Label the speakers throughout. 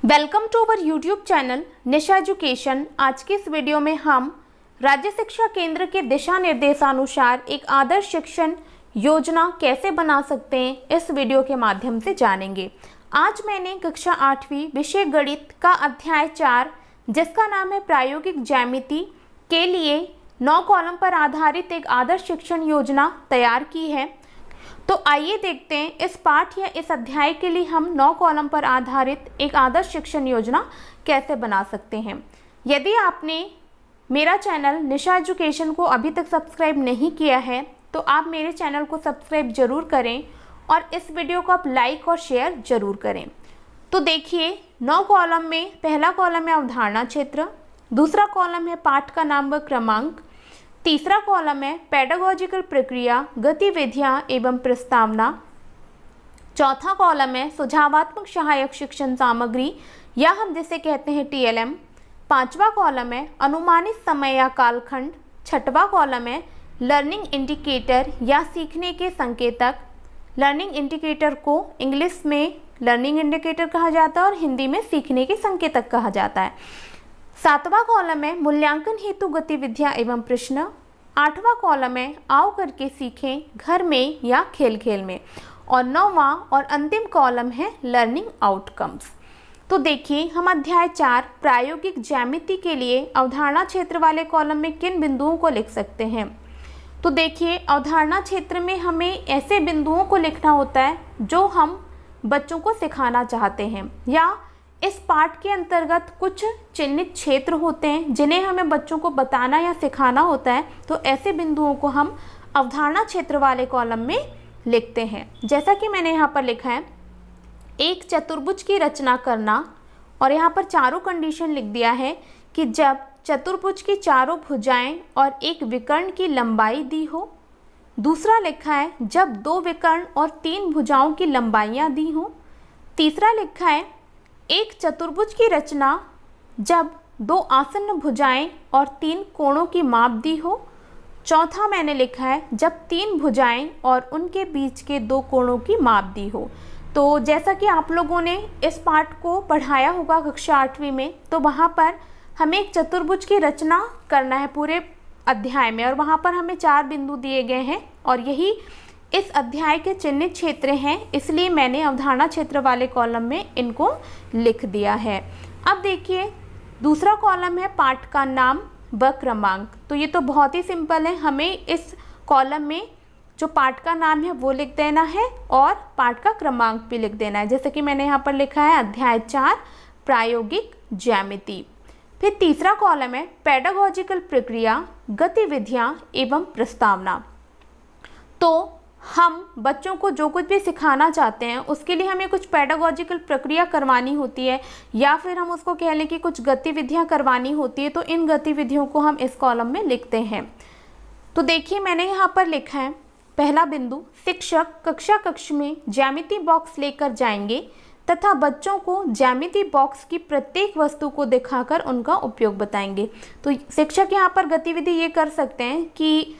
Speaker 1: Welcome to our YouTube channel Nisha education. आज की इस वीडियो में हम राज्य शिक्षा केंद्र के दिशा निर्देशानुसार एक आदर्श शिक्षण योजना कैसे बना सकते हैं, इस वीडियो के माध्यम से जानेंगे। आज मैंने कक्षा 8वीं विषय गणित का अध्याय 4 जिसका नाम है प्रायोगिक ज्यामिति के लिए 9 कॉलम पर आधारित एक आदर्श शिक्षण योजना तैयार की है। तो आइए देखते हैं इस पाठ या इस अध्याय के लिए हम 9 कॉलम पर आधारित एक आदर्श शिक्षण योजना कैसे बना सकते हैं। यदि आपने मेरा चैनल निशा एजुकेशन को अभी तक सब्सक्राइब नहीं किया है तो आप मेरे चैनल को सब्सक्राइब जरूर करें और इस वीडियो को आप लाइक और शेयर जरूर करें। तो देखिए 9 कॉलम में पहला कॉलम है अवधारणा क्षेत्र, दूसरा कॉलम है पाठ का नाम व क्रमांक, तीसरा कॉलम है पेडागोजिकल प्रक्रिया, गतिविधियां एवं प्रस्तावना, चौथा कॉलम है सुझावात्मक सहायक शिक्षण सामग्री या हम जिसे कहते हैं TLM, पांचवा कॉलम है अनुमानित समय या कालखंड, छठवां कॉलम है लर्निंग इंडिकेटर या सीखने के संकेतक। लर्निंग इंडिकेटर को इंग्लिश में लर्निंग इंडिकेटर कहा जाता है और हिंदी में सीखने के संकेतक कहा जाता है। सातवां कॉलम है मूल्यांकन हेतु गतिविधियां एवं प्रश्न, आठवां कॉलम है आओ करके सीखें घर में या खेल खेल में, और नौवां और अंतिम कॉलम है लर्निंग आउटकम्स। तो देखिए हम अध्याय 4 प्रायोगिक ज्यामिति के लिए अवधारणा क्षेत्र वाले कॉलम में किन बिंदुओं को लिख सकते हैं। तो देखिए अवधारणा क्षेत्र में हमें ऐसे बिंदुओं को लिखना होता है जो हम बच्चों को सिखाना चाहते हैं, या इस पाठ के अंतर्गत कुछ चिन्हित क्षेत्र होते हैं जिन्हें हमें बच्चों को बताना या सिखाना होता है। तो ऐसे बिंदुओं को हम अवधारणा क्षेत्र वाले कॉलम में लिखते हैं। जैसा कि मैंने यहाँ पर लिखा है एक चतुर्भुज की रचना करना, और यहाँ पर चारों कंडीशन लिख दिया है कि जब चतुर्भुज की चारों भुजाएं और एक विकर्ण की लंबाई दी हो। दूसरा लिखा है जब 2 विकर्ण और 3 भुजाओं की लंबाइयाँ दी हो। तीसरा लिखा है एक चतुर्भुज की रचना जब 2 आसन्न भुजाएं और 3 कोणों की माप दी हो। चौथा मैंने लिखा है जब 3 भुजाएं और उनके बीच के 2 कोणों की माप दी हो। तो जैसा कि आप लोगों ने इस पाठ को पढ़ाया होगा कक्षा 8वीं में, तो वहाँ पर हमें एक चतुर्भुज की रचना करना है पूरे अध्याय में, और वहाँ पर हमें 4 बिंदु दिए गए हैं और यही इस अध्याय के चिन्हित क्षेत्र हैं, इसलिए मैंने अवधारणा क्षेत्र वाले कॉलम में इनको लिख दिया है। अब देखिए दूसरा कॉलम है पाठ का नाम व क्रमांक। तो ये तो बहुत ही सिंपल है, हमें इस कॉलम में जो पाठ का नाम है वो लिख देना है और पाठ का क्रमांक भी लिख देना है। जैसे कि मैंने यहाँ पर लिखा है अध्याय 4 प्रायोगिक ज्यामिति। फिर तीसरा कॉलम है पेडागोजिकल प्रक्रिया, गतिविधियाँ एवं प्रस्तावना। तो हम बच्चों को जो कुछ भी सिखाना चाहते हैं उसके लिए हमें कुछ पेडागोजिकल प्रक्रिया करवानी होती है, या फिर हम उसको कह लें कि कुछ गतिविधियां करवानी होती है। तो इन गतिविधियों को हम इस कॉलम में लिखते हैं। तो देखिए मैंने यहाँ पर लिखा है पहला बिंदु, शिक्षक कक्ष में ज्यामिति बॉक्स लेकर जाएंगे तथा बच्चों को ज्यामिति बॉक्स की प्रत्येक वस्तु को दिखाकर उनका उपयोग बताएंगे। तो शिक्षक यहाँ पर गतिविधि ये कर सकते हैं कि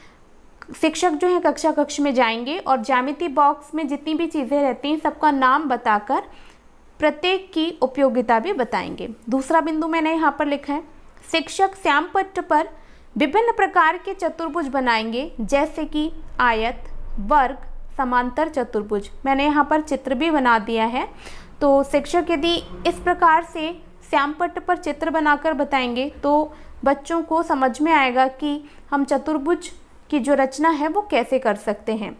Speaker 1: शिक्षक जो है कक्ष में जाएंगे और ज्यामिति बॉक्स में जितनी भी चीज़ें रहती हैं सबका नाम बताकर प्रत्येक की उपयोगिता भी बताएंगे। दूसरा बिंदु मैंने यहाँ पर लिखा है शिक्षक श्यामपट्ट पर विभिन्न प्रकार के चतुर्भुज बनाएंगे, जैसे कि आयत, वर्ग, समांतर चतुर्भुज। मैंने यहाँ पर चित्र भी बना दिया है। तो शिक्षक यदि इस प्रकार से श्यामपट्ट पर चित्र बनाकर बताएंगे तो बच्चों को समझ में आएगा कि हम चतुर्भुज की जो रचना है वो कैसे कर सकते हैं,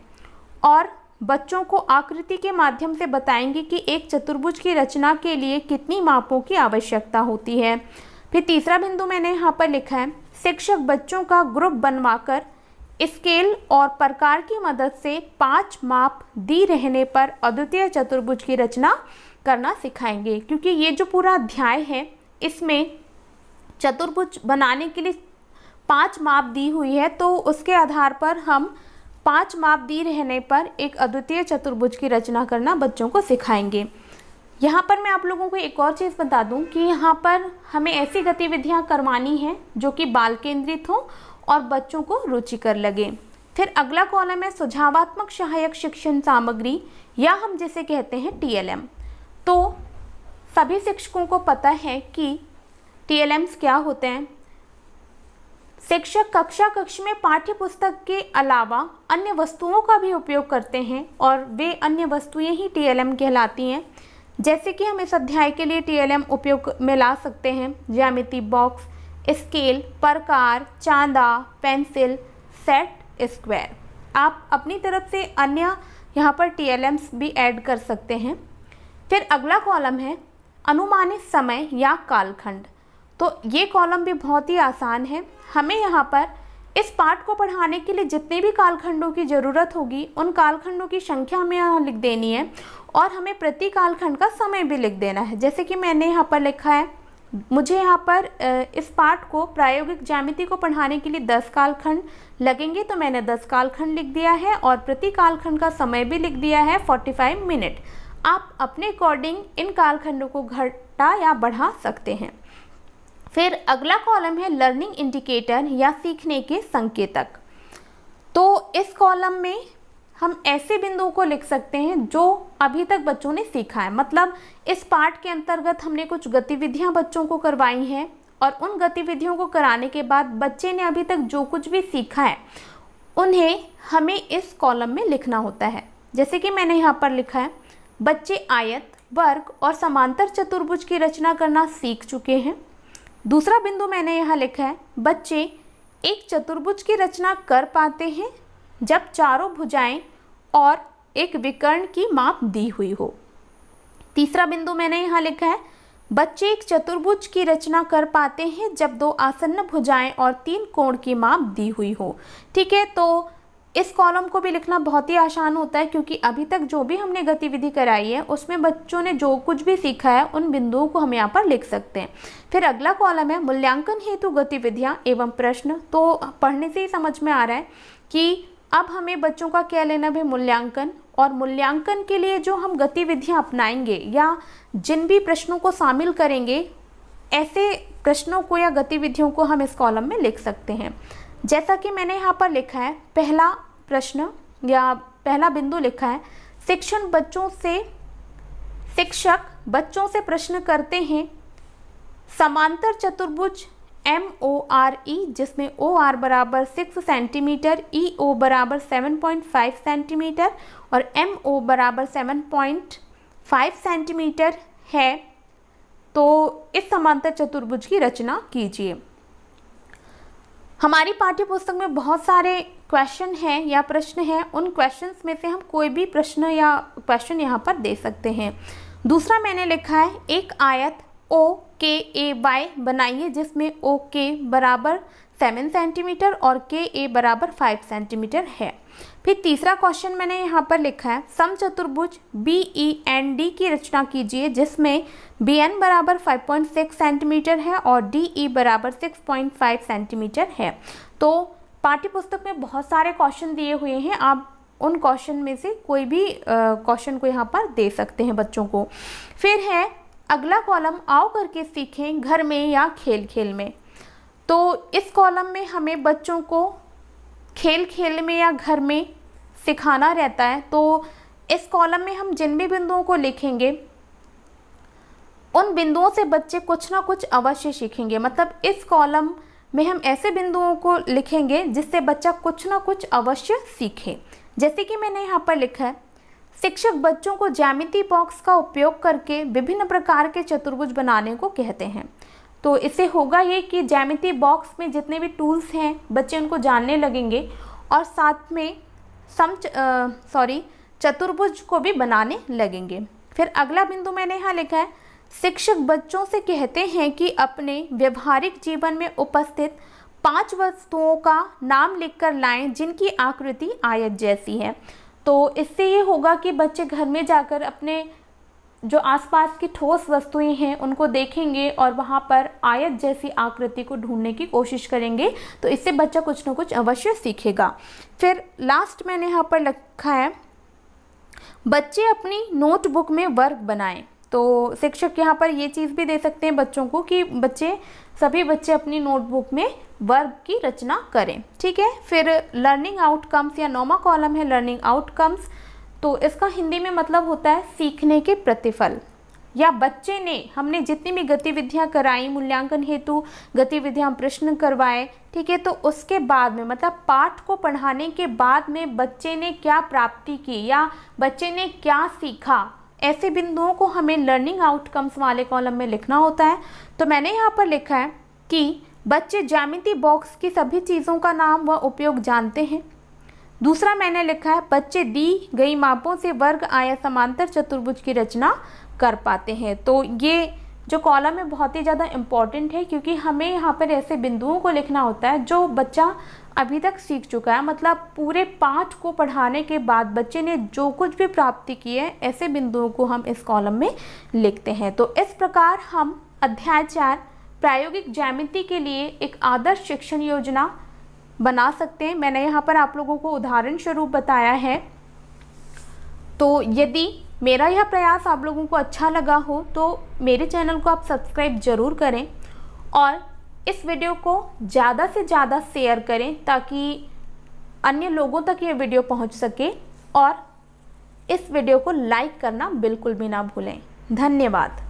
Speaker 1: और बच्चों को आकृति के माध्यम से बताएंगे कि एक चतुर्भुज की रचना के लिए कितनी मापों की आवश्यकता होती है। फिर तीसरा बिंदु मैंने यहाँ पर लिखा है शिक्षक बच्चों का ग्रुप बनवाकर स्केल और प्रकार की मदद से 5 माप दी रहने पर अद्वितीय चतुर्भुज की रचना करना सिखाएंगे। क्योंकि ये जो पूरा अध्याय है इसमें चतुर्भुज बनाने के लिए 5 माप दी हुई है, तो उसके आधार पर हम 5 माप दी रहने पर एक अद्वितीय चतुर्भुज की रचना करना बच्चों को सिखाएंगे। यहाँ पर मैं आप लोगों को एक और चीज़ बता दूँ कि यहाँ पर हमें ऐसी गतिविधियाँ करवानी हैं जो कि बाल केंद्रित हो और बच्चों को रुचिकर लगे। फिर अगला कॉलम है सुझावात्मक सहायक शिक्षण सामग्री या हम जिसे कहते हैं TLM। तो सभी शिक्षकों को पता है कि TLMs क्या होते हैं। शिक्षक कक्ष में पाठ्य पुस्तक के अलावा अन्य वस्तुओं का भी उपयोग करते हैं और वे अन्य वस्तुएं ही TLM कहलाती हैं। जैसे कि हम इस अध्याय के लिए TLM उपयोग में ला सकते हैं ज्यामिति बॉक्स, स्केल, प्रकार, चांदा, पेंसिल, सेट, स्क्वायर। आप अपनी तरफ से अन्य यहाँ पर TLMs भी ऐड कर सकते हैं। फिर अगला कॉलम है अनुमानित समय या कालखंड। तो ये कॉलम भी बहुत ही आसान है। हमें यहाँ पर इस पाठ को पढ़ाने के लिए जितने भी कालखंडों की ज़रूरत होगी उन कालखंडों की संख्या हमें यहाँ लिख देनी है और हमें प्रति कालखंड का समय भी लिख देना है। जैसे कि मैंने यहाँ पर लिखा है, मुझे यहाँ पर इस पाठ को प्रायोगिक ज्यामिति को पढ़ाने के लिए 10 कालखंड लगेंगे, तो मैंने 10 कालखंड लिख दिया है और प्रति कालखंड का समय भी लिख दिया है 45 मिनट। आप अपने अकॉर्डिंग इन कालखंडों को घटा या बढ़ा सकते हैं। फिर अगला कॉलम है लर्निंग इंडिकेटर या सीखने के संकेतक। तो इस कॉलम में हम ऐसे बिंदुओं को लिख सकते हैं जो अभी तक बच्चों ने सीखा है। मतलब इस पाठ के अंतर्गत हमने कुछ गतिविधियां बच्चों को करवाई हैं और उन गतिविधियों को कराने के बाद बच्चे ने अभी तक जो कुछ भी सीखा है उन्हें हमें इस कॉलम में लिखना होता है। जैसे कि मैंने यहाँ पर लिखा है, बच्चे आयत, वर्ग और समांतर चतुर्भुज की रचना करना सीख चुके हैं। दूसरा बिंदु मैंने यहाँ लिखा है, बच्चे एक चतुर्भुज की रचना कर पाते हैं जब चारों भुजाएं और एक विकर्ण की माप दी हुई हो। तीसरा बिंदु मैंने यहाँ लिखा है, बच्चे एक चतुर्भुज की रचना कर पाते हैं जब 2 आसन्न भुजाएं और 3 कोण की माप दी हुई हो। ठीक है, तो इस कॉलम को भी लिखना बहुत ही आसान होता है क्योंकि अभी तक जो भी हमने गतिविधि कराई है उसमें बच्चों ने जो कुछ भी सीखा है उन बिंदुओं को हम यहाँ पर लिख सकते हैं। फिर अगला कॉलम है मूल्यांकन हेतु गतिविधियाँ एवं प्रश्न। तो पढ़ने से ही समझ में आ रहा है कि अब हमें बच्चों का क्या लेना है, मूल्यांकन। और मूल्यांकन के लिए जो हम गतिविधियाँ अपनाएंगे या जिन भी प्रश्नों को शामिल करेंगे, ऐसे प्रश्नों को या गतिविधियों को हम इस कॉलम में लिख सकते हैं। जैसा कि मैंने यहाँ पर लिखा है, पहला प्रश्न या पहला बिंदु लिखा है, शिक्षक बच्चों से प्रश्न करते हैं समांतर चतुर्भुज MORE जिसमें OR बराबर 6 सेंटीमीटर, EO बराबर 7.5 सेंटीमीटर और MO बराबर 7.5 सेंटीमीटर है, तो इस समांतर चतुर्भुज की रचना कीजिए। हमारी पाठ्य पुस्तक में बहुत सारे क्वेश्चन हैं या प्रश्न हैं, उन क्वेश्चंस में से हम कोई भी प्रश्न या क्वेश्चन यहाँ पर दे सकते हैं। दूसरा मैंने लिखा है, एक आयत OKAY बनाइए जिसमें OK बराबर 7 सेंटीमीटर और KA बराबर 5 सेंटीमीटर है। फिर तीसरा क्वेश्चन मैंने यहाँ पर लिखा है, समचतुर्भुज BEND की रचना कीजिए जिसमें BN बराबर 5.6 सेंटीमीटर है और DE बराबर 6.5 सेंटीमीटर है। तो पाठ्यपुस्तक में बहुत सारे क्वेश्चन दिए हुए हैं, आप उन क्वेश्चन में से कोई भी क्वेश्चन को यहाँ पर दे सकते हैं बच्चों को। फिर है अगला कॉलम, आओ करके सीखें घर में या खेल खेल में। तो इस कॉलम में हमें बच्चों को खेल खेल में या घर में सिखाना रहता है। तो इस कॉलम में हम जिन भी बिंदुओं को लिखेंगे उन बिंदुओं से बच्चे कुछ ना कुछ अवश्य सीखेंगे। मतलब इस कॉलम में हम ऐसे बिंदुओं को लिखेंगे जिससे बच्चा कुछ ना कुछ अवश्य सीखे। जैसे कि मैंने यहाँ पर लिखा है, शिक्षक बच्चों को ज्यामिति बॉक्स का उपयोग करके विभिन्न प्रकार के चतुर्भुज बनाने को कहते हैं। तो इससे होगा ये कि ज्यामिति बॉक्स में जितने भी टूल्स हैं बच्चे उनको जानने लगेंगे और साथ में चतुर्भुज को भी बनाने लगेंगे। फिर अगला बिंदु मैंने यहाँ लिखा है, शिक्षक बच्चों से कहते हैं कि अपने व्यवहारिक जीवन में उपस्थित 5 वस्तुओं का नाम लिखकर लाएं जिनकी आकृति आयत जैसी है। तो इससे ये होगा कि बच्चे घर में जाकर अपने जो आसपास की ठोस वस्तुएं हैं उनको देखेंगे और वहाँ पर आयत जैसी आकृति को ढूंढने की कोशिश करेंगे। तो इससे बच्चा कुछ ना कुछ अवश्य सीखेगा। फिर लास्ट मैंने यहाँ पर लिखा है, बच्चे अपनी नोटबुक में वर्ग बनाएं। तो शिक्षक यहाँ पर ये चीज़ भी दे सकते हैं बच्चों को कि सभी बच्चे अपनी नोटबुक में वर्ग की रचना करें। ठीक है। फिर लर्निंग आउटकम्स या 9वां कॉलम है लर्निंग आउटकम्स। तो इसका हिंदी में मतलब होता है सीखने के प्रतिफल। या बच्चे ने, हमने जितनी भी गतिविधियां कराई, मूल्यांकन हेतु गतिविधियां, प्रश्न करवाए, ठीक है, तो उसके बाद में मतलब पाठ को पढ़ाने के बाद में बच्चे ने क्या प्राप्ति की या बच्चे ने क्या सीखा, ऐसे बिंदुओं को हमें लर्निंग आउटकम्स वाले कॉलम में लिखना होता है। तो मैंने यहाँ पर लिखा है कि बच्चे ज्यामिति बॉक्स की सभी चीज़ों का नाम व उपयोग जानते हैं। दूसरा मैंने लिखा है बच्चे दी गई मापों से वर्ग, आयत, समांतर चतुर्भुज की रचना कर पाते हैं। तो ये जो कॉलम है बहुत ही ज़्यादा इम्पॉर्टेंट है, क्योंकि हमें यहाँ पर ऐसे बिंदुओं को लिखना होता है जो बच्चा अभी तक सीख चुका है, मतलब पूरे पाठ को पढ़ाने के बाद बच्चे ने जो कुछ भी प्राप्ति की है, ऐसे बिंदुओं को हम इस कॉलम में लिखते हैं। तो इस प्रकार हम अध्याय 4 प्रायोगिक ज्यामिति के लिए एक आदर्श शिक्षण योजना बना सकते हैं। मैंने यहाँ पर आप लोगों को उदाहरण स्वरूप बताया है। तो यदि मेरा यह प्रयास आप लोगों को अच्छा लगा हो तो मेरे चैनल को आप सब्सक्राइब जरूर करें और इस वीडियो को ज़्यादा से ज़्यादा शेयर करें ताकि अन्य लोगों तक ये वीडियो पहुंच सके, और इस वीडियो को लाइक करना बिल्कुल भी ना भूलें। धन्यवाद।